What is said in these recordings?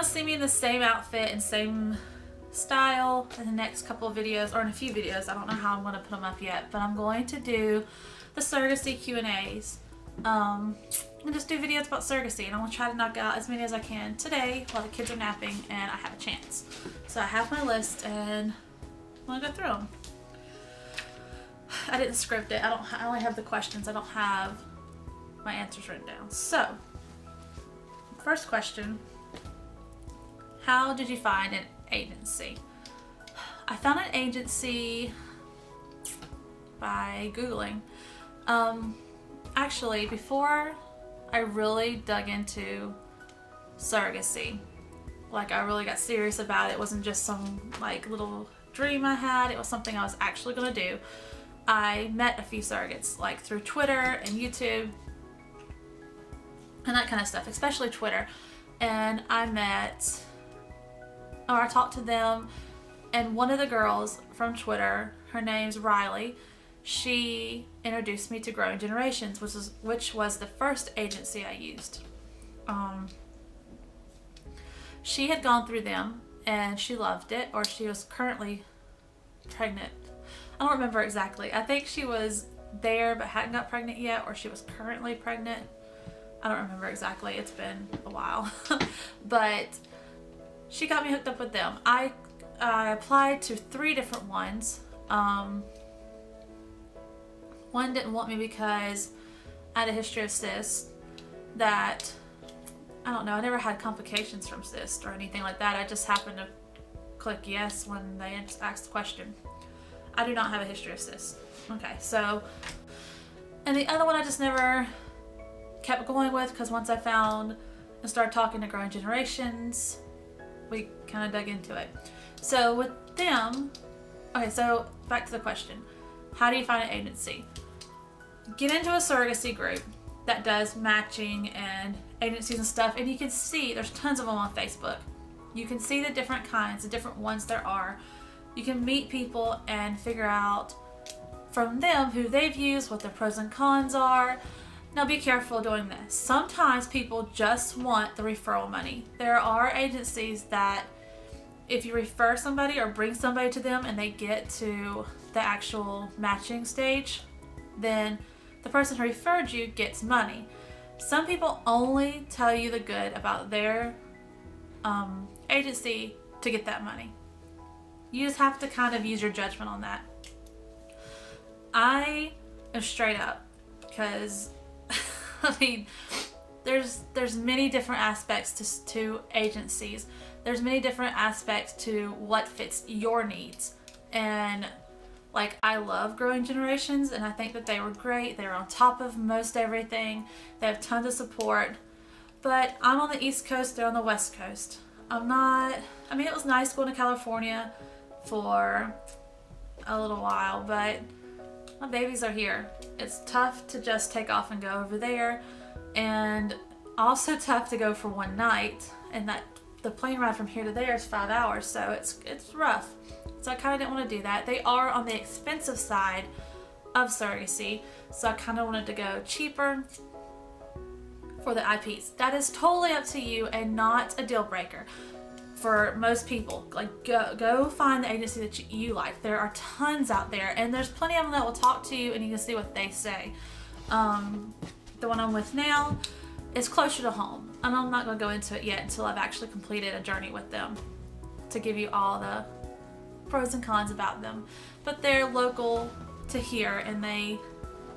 to see me in the same outfit and same style in the next couple of videos, or in a few videos. I don't know how I'm going to put them up yet, but I'm going to do the surrogacy Q&As. And just do videos about surrogacy, and I'm going to try to knock out as many as I can today while the kids are napping and I have a chance. So I have my list and I'm going to go through them. I didn't script it. I only have the questions. I don't have my answers written down. So, first question. How did you find an agency? I found an agency by Googling. Actually, before I really dug into surrogacy, like I really got serious about it, wasn't just some like little dream I had, it was something I was actually gonna do. I met a few surrogates, like through Twitter and YouTube and that kind of stuff, especially Twitter. And I talked to them, and one of the girls from Twitter, her name's Riley, she introduced me to Growing Generations, which was the first agency I used. She had gone through them and she loved it, or she was currently pregnant. I don't remember exactly. I think she was there but hadn't got pregnant yet, or she was currently pregnant. I don't remember exactly. It's been a while. But she got me hooked up with them. I applied to 3 different ones. One didn't want me because I had a history of cysts that, I don't know, I never had complications from cysts or anything like that. I just happened to click yes when they asked the question. I do not have a history of cysts. Okay, so, and the other one I just never kept going with, because once I found and started talking to Growing Generations, we kind of dug into it. So with them, okay, so back to the question. How do you find an agency? Get into a surrogacy group that does matching and agencies and stuff, and you can see there's tons of them on Facebook. You can see the different kinds, the different ones there are. You can meet people and figure out from them who they've used, what their pros and cons are. Now be careful doing this. Sometimes people just want the referral money. There are agencies that if you refer somebody or bring somebody to them and they get to the actual matching stage, then the person who referred you gets money. Some people only tell you the good about their agency to get that money. You just have to kind of use your judgment on that. I am straight up, because I mean, there's many different aspects to agencies. There's many different aspects to what fits your needs. And like, I love Growing Generations, and I think that they were great. They were on top of most everything. They have tons of support. But I'm on the East Coast, they're on the West Coast. It was nice going to California for a little while, but my babies are here. It's tough to just take off and go over there, and also tough to go for one night, and that the plane ride from here to there is 5 hours, so it's rough. So I kind of didn't want to do that. They are on the expensive side of surrogacy, so I kind of wanted to go cheaper for the IPs. That is totally up to you and not a deal breaker for most people. Like, go find the agency that you like. There are tons out there, and there's plenty of them that will talk to you and you can see what they say. The one I'm with now is closer to home, and I'm not going to go into it yet until I've actually completed a journey with them to give you all the pros and cons about them. But they're local to here, and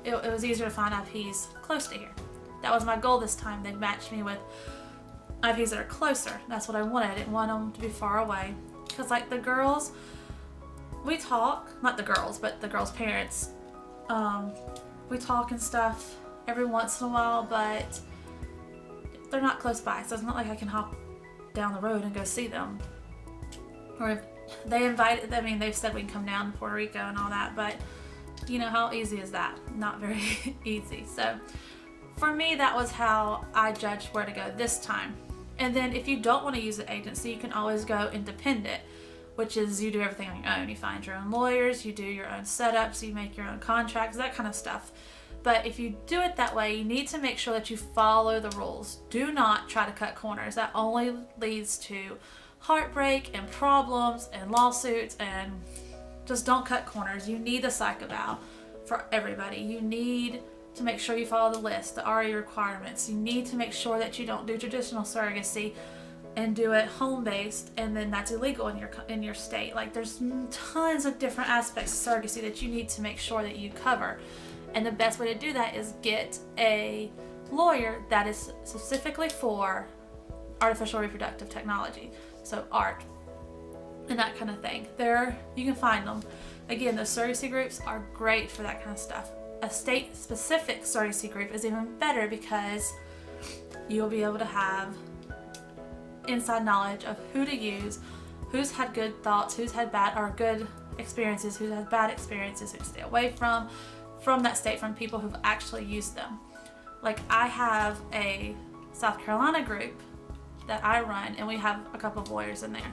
it was easier to find IPs close to here. That was my goal this time. They matched me with IPs that are closer. That's what I wanted. I didn't want them to be far away, because like the girls, we talk, not the girls, but the girls' parents, we talk and stuff every once in a while, but they're not close by, so it's not like I can hop down the road and go see them. Or if they invited, they've said we can come down to Puerto Rico and all that, but you know, how easy is that? Not very easy. So for me, that was how I judged where to go this time. And then if you don't want to use an agency, you can always go independent, which is you do everything on your own. You find your own lawyers, you do your own setups, you make your own contracts, that kind of stuff. But if you do it that way, you need to make sure that you follow the rules. Do not try to cut corners. That only leads to heartbreak and problems and lawsuits, and just don't cut corners. You need a psych eval for everybody. You need to make sure you follow the list, the RA requirements. You need to make sure that you don't do traditional surrogacy and do it home-based, and then that's illegal in your state. Like, there's tons of different aspects of surrogacy that you need to make sure that you cover. And the best way to do that is get a lawyer that is specifically for artificial reproductive technology, so ART, and that kind of thing. There, you can find them. Again, the surrogacy groups are great for that kind of stuff. A state-specific surrogacy group is even better because you'll be able to have inside knowledge of who to use, who's had good thoughts, who's had bad or good experiences, who's had bad experiences, who to stay away from that state, from people who've actually used them. Like, I have a South Carolina group that I run, and we have a couple of lawyers in there,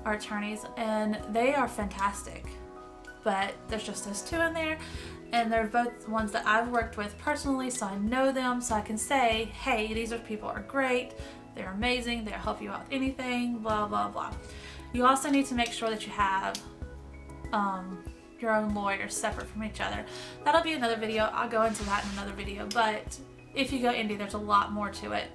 our attorneys, and they are fantastic. But there's just those two in there, and they're both ones that I've worked with personally, so I know them, so I can say, hey, these people are great, they're amazing, they'll help you out with anything, blah, blah, blah. You also need to make sure that you have your own lawyers separate from each other. That'll be another video. I'll go into that in another video, but if you go indie, there's a lot more to it.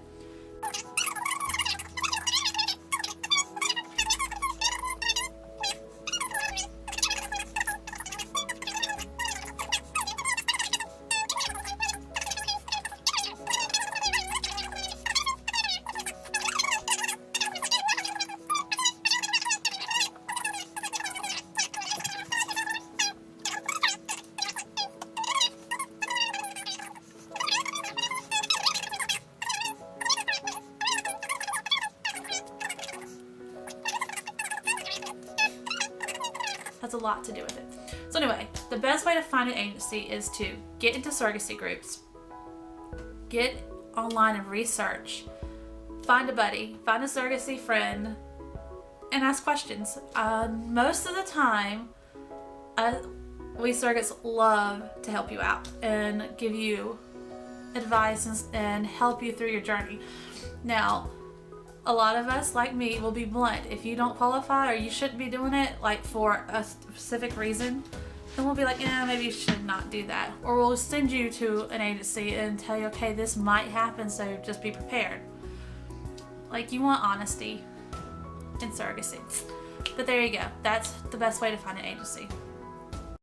Has a lot to do with it. So anyway, the best way to find an agency is to get into surrogacy groups, get online and research, find a buddy, find a surrogacy friend, and ask questions. Most of the time, we surrogates love to help you out and give you advice and help you through your journey. Now, a lot of us, like me, will be blunt. If you don't qualify or you shouldn't be doing it, like for a specific reason, then we'll be like, maybe you should not do that. Or we'll send you to an agency and tell you, okay, this might happen, so just be prepared. Like, you want honesty in surrogacy. But there you go. That's the best way to find an agency.